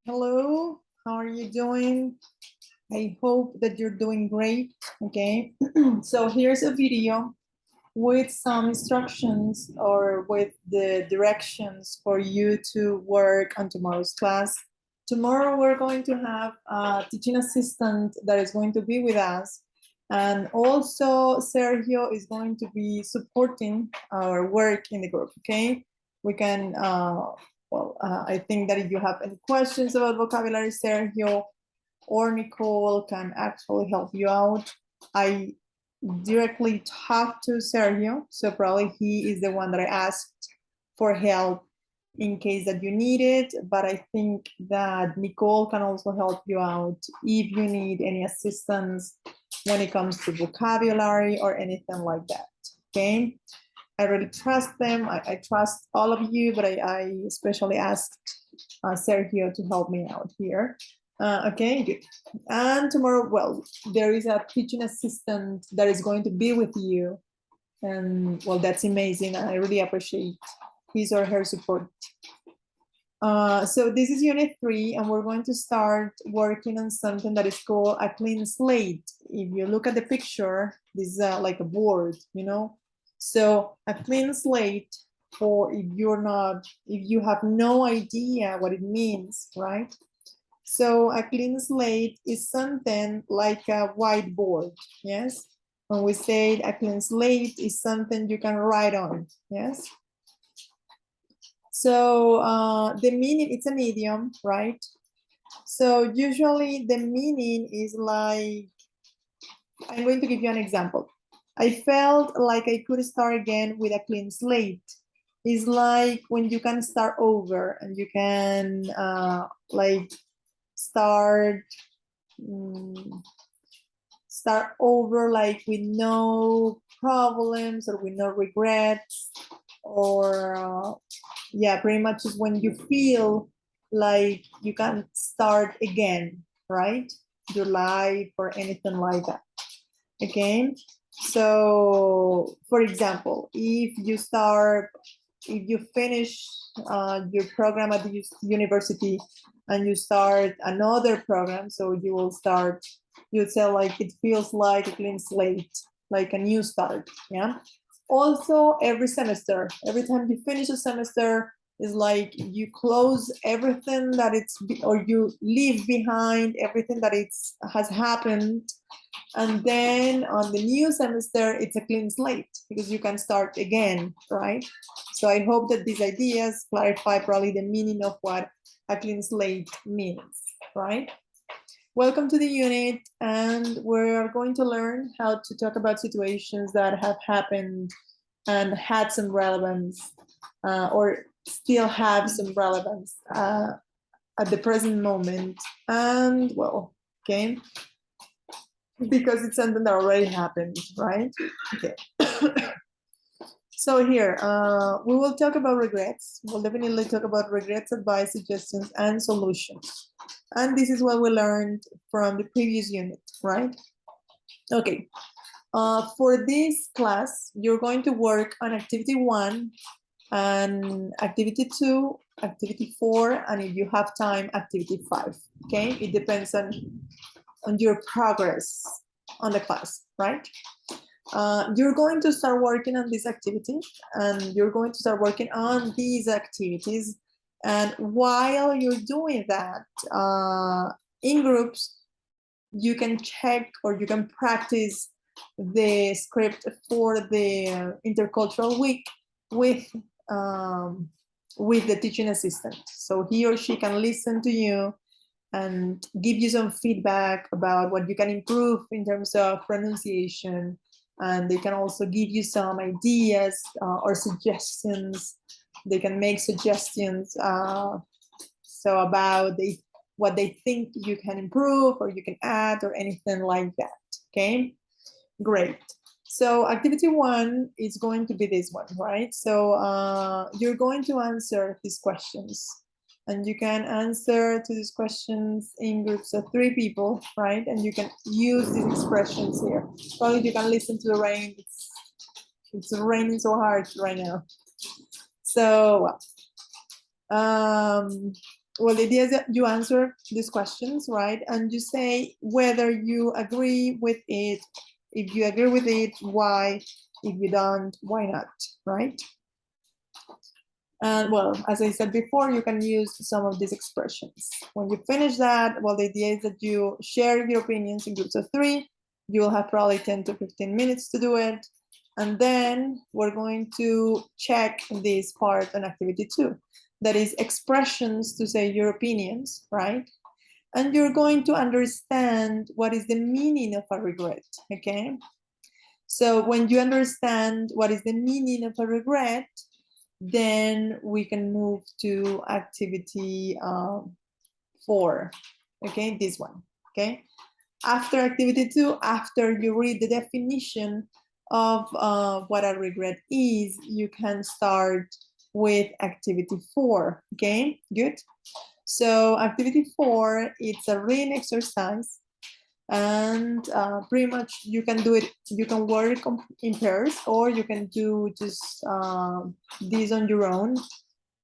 Hello, how are you doing? I hope that you're doing great, okay? So here's a video with some instructions or with the directions for you to work on tomorrow's class. Tomorrow we're going to have a teaching assistant that is going to be with us. And also Sergio is going to be supporting our work in the group, okay? We can, I think that if you have any questions about vocabulary, Sergio or Nicole can actually help you out. I directly talked to Sergio, so probably he is the one that I asked for help in case that you need it, but I think that Nicole can also help you out if you need any assistance when it comes to vocabulary or anything like that, okay? I really trust them. I trust all of you, but I especially asked Sergio to help me out here. Okay, good. And tomorrow, well, there is a teaching assistant that is going to be with you. And well, that's amazing. I really appreciate his or her support. So this is unit 3, and we're going to start working on something that is called a clean slate. If you look at the picture, this is like a board, you know? So a clean slate, for if you have no idea what it means, right? So a clean slate is something like a whiteboard, yes? When we say a clean slate is something you can write on, yes? So the meaning, it's a medium, right? So usually the meaning is like, I'm going to give you an example. I felt like I could start again with a clean slate. It's like when you can start over and you can like start start over like with no problems or with no regrets, or yeah, pretty much is when you feel like you can start again, right? Your life or anything like that. Okay, so for example, if you finish your program at the university and you start another program, so you'd say like it feels like a clean slate, like a new start. Yeah. Also, every semester, every time you finish a semester, is like you close everything that or you leave behind everything that has happened, and then on the new semester, it's a clean slate because you can start again, right? So I hope that these ideas clarify probably the meaning of what a clean slate means, right? Welcome to the unit, and we're going to learn how to talk about situations that have happened and had some relevance, or still have some relevance at the present moment. And well, okay, because it's something that already happened, right? Okay. So here, we will talk about regrets. We'll definitely talk about regrets, advice, suggestions, and solutions. And this is what we learned from the previous unit, right? Okay. For this class, you're going to work on activity 1 and activity 2, activity 4, and if you have time, activity 5. Okay, it depends on your progress on the class, right? You're going to start working on this activity, and you're going to start working on these activities. And while you're doing that, in groups, you can check or you can practice the script for the intercultural week with the teaching assistant. So he or she can listen to you and give you some feedback about what you can improve in terms of pronunciation. And they can also give you some ideas or suggestions. They can make suggestions so about what they think you can improve or you can add or anything like that. Okay, great. So activity 1 is going to be this one, right? So you're going to answer these questions, and you can answer to these questions in groups of 3 people, right? And you can use these expressions here. Probably you can listen to the rain. It's raining so hard right now. So well, the idea is that you answer these questions, right? And you say whether you agree with it. If you agree with it, why? If you don't, why not, right? And well, as I said before, you can use some of these expressions. When you finish that, well, the idea is that you share your opinions in groups of 3. You will have probably 10 to 15 minutes to do it. And then we're going to check this part on activity 2. That is expressions to say your opinions, right? And you're going to understand what is the meaning of a regret, okay? So when you understand what is the meaning of a regret, then we can move to activity 4, okay, this one, okay? After activity 2, after you read the definition of what a regret is, you can start with activity 4, okay, good? So activity 4, it's a reading exercise, and pretty much you can do it, you can work in pairs, or you can do just this on your own,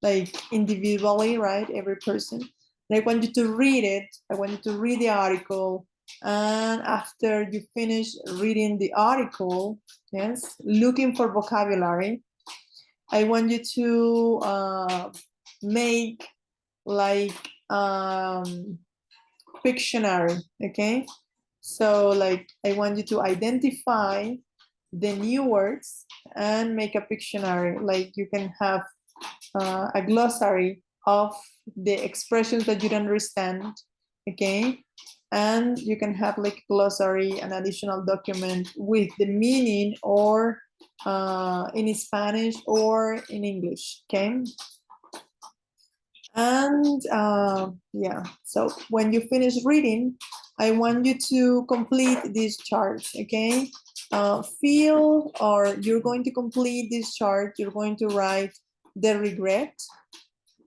like individually, right, every person. And I want you to read it, I want you to read the article, and after you finish reading the article, yes, looking for vocabulary, I want you to make like Pictionary, okay? So like I want you to identify the new words and make a Pictionary. Like you can have a glossary of the expressions that you don't understand, okay? And you can have like glossary, an additional document with the meaning, or in Spanish or in English, okay? And yeah, so when you finish reading, I want you to complete this chart, okay? Feel, or you're going to complete this chart, you're going to write the regret,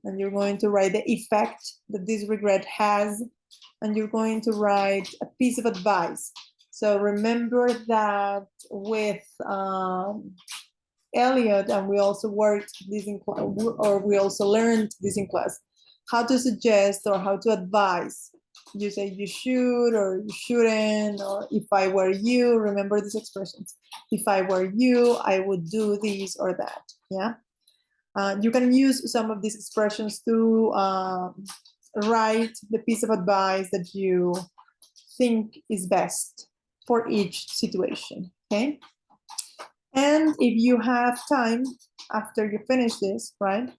and you're going to write the effect that this regret has, and you're going to write a piece of advice. So remember that with Elliot, and we also worked this in, or we also learned this in class, how to suggest or how to advise. You say you should or you shouldn't, or if I were you, remember these expressions. If I were you, I would do this or that, yeah? You can use some of these expressions to write the piece of advice that you think is best for each situation, okay? And if you have time after you finish this, right,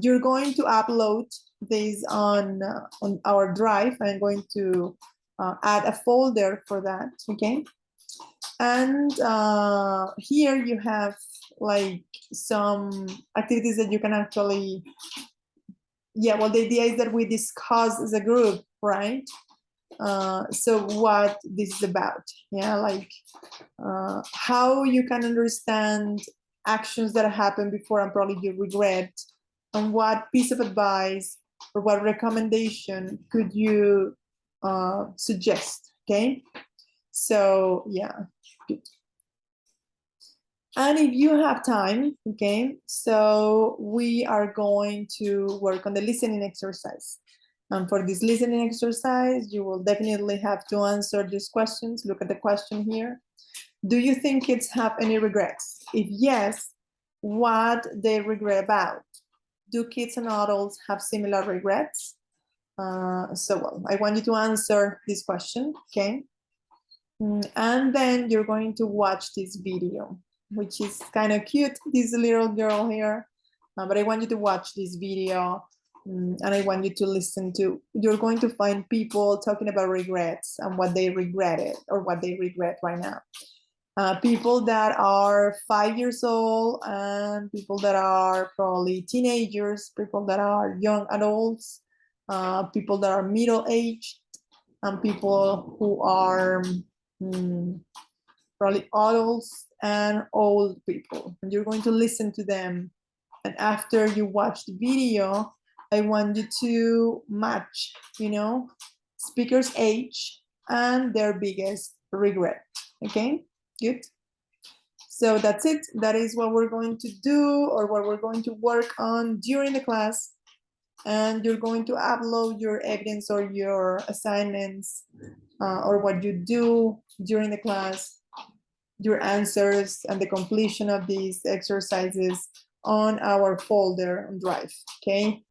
you're going to upload this on our drive. I'm going to add a folder for that, okay? And here you have like some activities that you can actually, yeah, well, the idea is that we discuss as a group, right? So what this is about, yeah, like how you can understand actions that happen before and probably you regret, and what piece of advice or what recommendation could you suggest, okay? So yeah, good. And if you have time, okay, so we are going to work on the listening exercise. And for this listening exercise, you will definitely have to answer these questions. Look at the question here. Do you think kids have any regrets? If yes, what they regret about? Do kids and adults have similar regrets? So well, I want you to answer this question, okay? And then you're going to watch this video, which is kind of cute, this little girl here. But I want you to watch this video, and I want you to listen to, you're going to find people talking about regrets and what they regretted or what they regret right now. People that are 5 years old, and people that are probably teenagers, people that are young adults, people that are middle-aged, and people who are probably adults and old people. And you're going to listen to them. And after you watch the video, I want you to match, you know, speaker's age and their biggest regret, okay? Good. So that's it. That is what we're going to do, or what we're going to work on during the class. and you're going to upload your evidence or your assignments or what you do during the class, your answers and the completion of these exercises on our folder on Drive, okay?